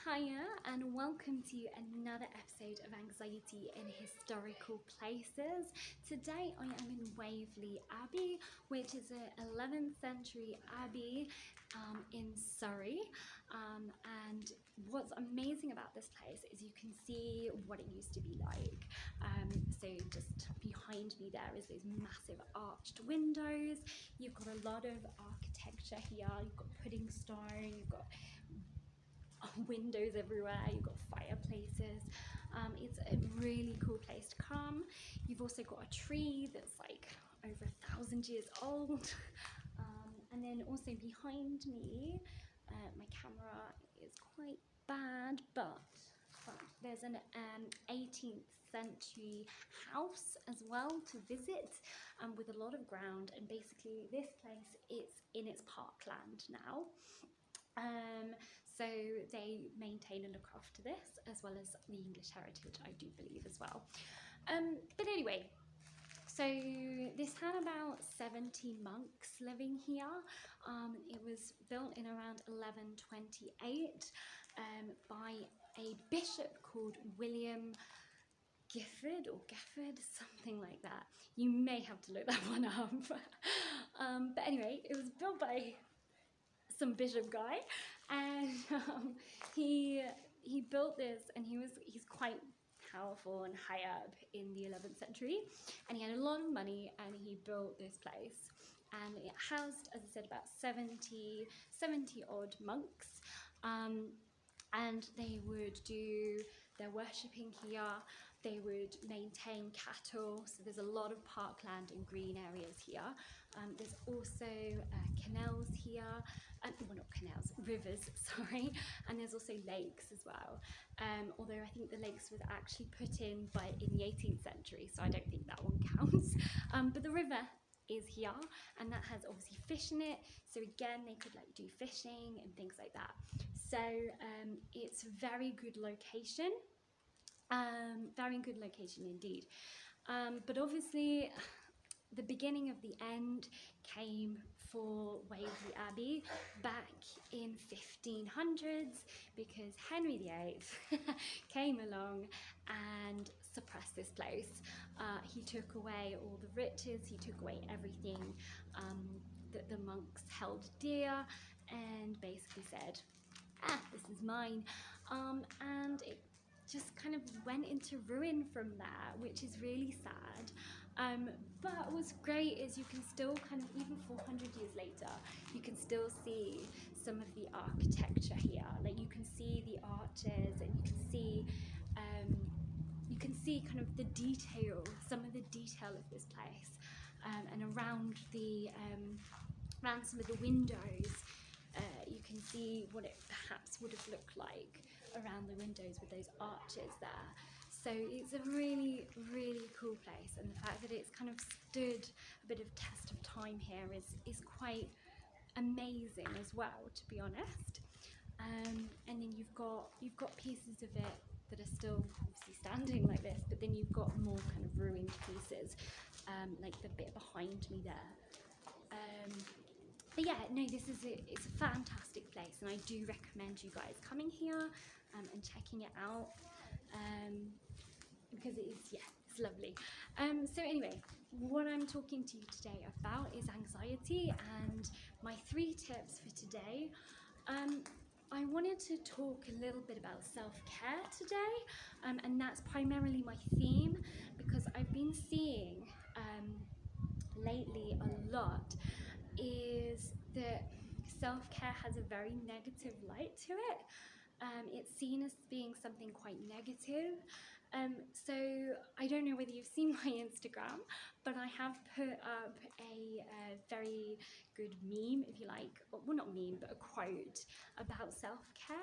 Hiya and welcome to another episode of Anxiety in Historical Places. Today I am in Waverley Abbey, which is an 11th century abbey in Surrey. And what's amazing about this place is you can see what it used to be like. So just behind me there is those massive arched windows. You've got a lot of architecture here. You've got pudding stone, you've got windows everywhere, you've got fireplaces. It's a really cool place to come. You've also got a tree that's like over 1,000 years old. And then also behind me, my camera is quite bad, but there's an 18th century house as well to visit, with a lot of ground, and basically this place is in its parkland now. So they maintain and look after this, as well as the English heritage, I do believe, as well. But anyway, so this had about 70 monks living here. It was built in around 1128 by a bishop called William Gifford, something like that. You may have to look that one up. But anyway, it was built by some bishop guy, and he built this, and he's quite powerful and high up in the 11th century, and he had a lot of money, and he built this place, and it housed, as I said, about 70 odd monks, and they would do their worshipping here. They would maintain cattle, so there's a lot of parkland and green areas here. There's also canals here, well, not canals, rivers, sorry, and there's also lakes as well. Although I think the lakes was actually put in the 18th century, so I don't think that one counts. But the river is here, and that has obviously fish in it, so again they could like do fishing and things like that. So it's a very good location. Very good location indeed. But obviously the beginning of the end came for Waverley Abbey back in 1500s, because Henry VIII came along and suppressed this place. He took away all the riches, he took away everything that the monks held dear, and basically said, this is mine. And it just kind of went into ruin from there, which is really sad. But what's great is you can still kind of, even 400 years later, you can still see some of the architecture here. Like you can see the arches, and you can see kind of the detail, some of the detail of this place, and around some of the windows. You can see what it perhaps would have looked like around the windows with those arches there. So it's a really, really cool place, and the fact that it's kind of stood a bit of test of time here is quite amazing as well, to be honest. And then you've got pieces of it that are still obviously standing like this, but then you've got more kind of ruined pieces, like the bit behind me there. But yeah, no, it's a fantastic place, and I do recommend you guys coming here and checking it out, because it's lovely. So anyway, what I'm talking to you today about is anxiety, and my 3 tips for today. I wanted to talk a little bit about self-care today, and that's primarily my theme, because I've been seeing lately a lot is that self-care has a very negative light to it. It's seen as being something quite negative. So I don't know whether you've seen my Instagram, but I have put up a very good meme, if you like, well, not meme, but a quote about self-care,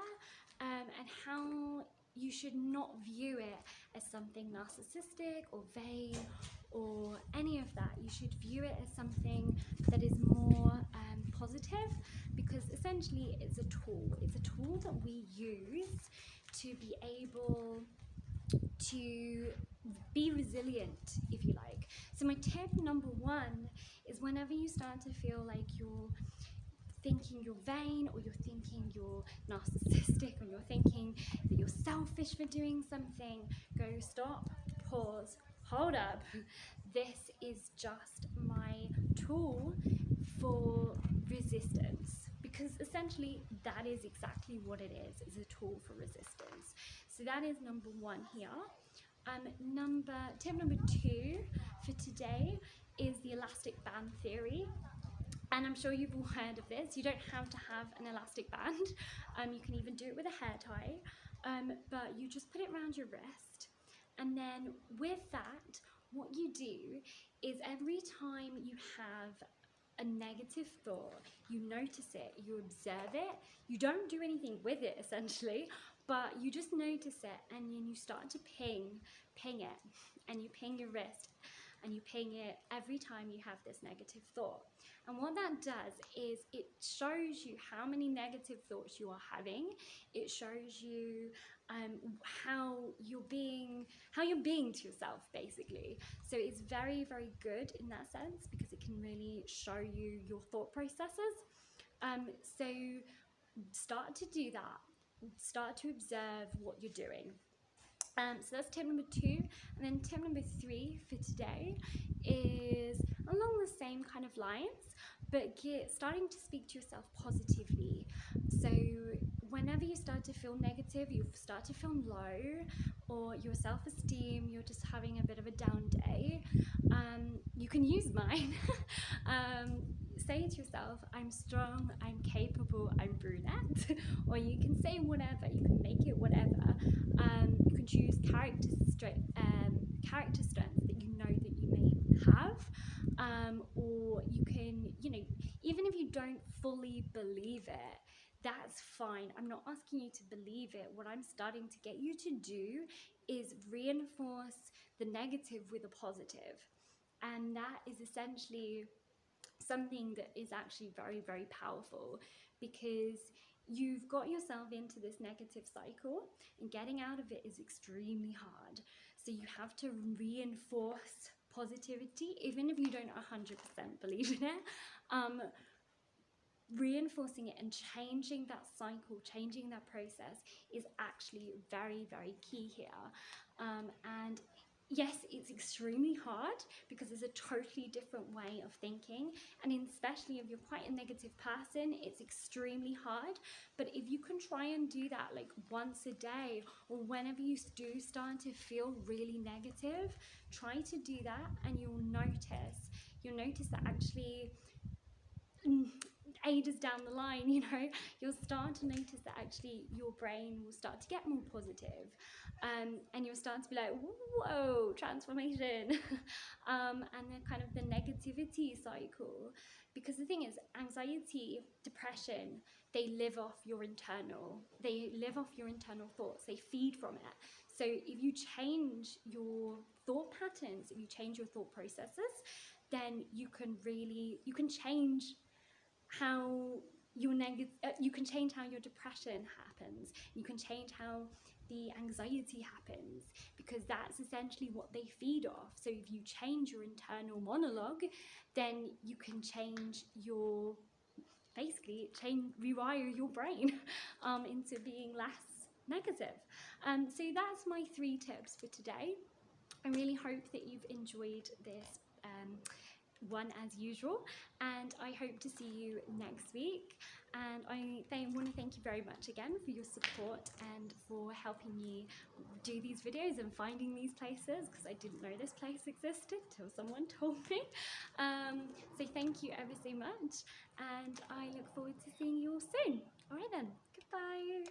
and how you should not view it as something narcissistic or vain or any of that. You should view it as something that is more positive, because essentially it's a tool. It's a tool that we use to be able to be resilient, if you like. So my tip number 1 is, whenever you start to feel like you're thinking you're vain, or you're thinking you're narcissistic, or you're thinking selfish for doing something, go stop, pause, hold up. This is just my tool for resistance, because essentially that is exactly what it is a tool for resistance. So that is number one here. Tip number two for today is the elastic band theory. And I'm sure you've all heard of this. You don't have to have an elastic band. You can even do it with a hair tie. But you just put it around your wrist. And then with that, what you do is every time you have a negative thought, you notice it, you observe it, you don't do anything with it essentially, but you just notice it, and then you start to ping it, and you ping your wrist, and you ping it every time you have this negative thought. And what that does is it shows you how many negative thoughts you are having. It shows you how you're being to yourself, basically. So it's very, very good in that sense, because it can really show you your thought processes. So start to do that. Start to observe what you're doing. So that's tip number two. And then tip number three for today is along the same kind of lines, but starting to speak to yourself positively. So whenever you start to feel negative, you start to feel low, or your self-esteem, you're just having a bit of a down day, you can use mine. Say to yourself, I'm strong, I'm capable, I'm brunette. Or you can say whatever, you can make it whatever. You can choose character strengths that you know that you may have, or you can, even if you don't fully believe it, that's fine. I'm not asking you to believe it. What I'm starting to get you to do is reinforce the negative with a positive. And that is essentially something that is actually very, very powerful, because you've got yourself into this negative cycle, and getting out of it is extremely hard. So you have to reinforce positivity, even if you don't 100% believe in it. Reinforcing it and changing that cycle, changing that process is actually very, very key here. And yes, it's extremely hard, because it's a totally different way of thinking, and especially if you're quite a negative person, it's extremely hard. But if you can try and do that like once a day, or whenever you do start to feel really negative, try to do that, and you'll notice that actually ages down the line, you'll start to notice that actually your brain will start to get more positive, and you'll start to be like, whoa, transformation. And then kind of the negativity cycle, because the thing is, anxiety, depression, they live off your internal thoughts, they feed from it. So if you change your thought patterns, if you change your thought processes, then you can change how you can change how your depression happens. You can change how the anxiety happens, because that's essentially what they feed off. So if you change your internal monologue, then you can rewire your brain into being less negative. So that's my 3 tips for today. I really hope that you've enjoyed this one as usual, and I hope to see you next week. And I want to thank you very much again for your support and for helping me do these videos and finding these places, because I didn't know this place existed till someone told me. So thank you ever so much, and I look forward to seeing you all soon. All right then, goodbye.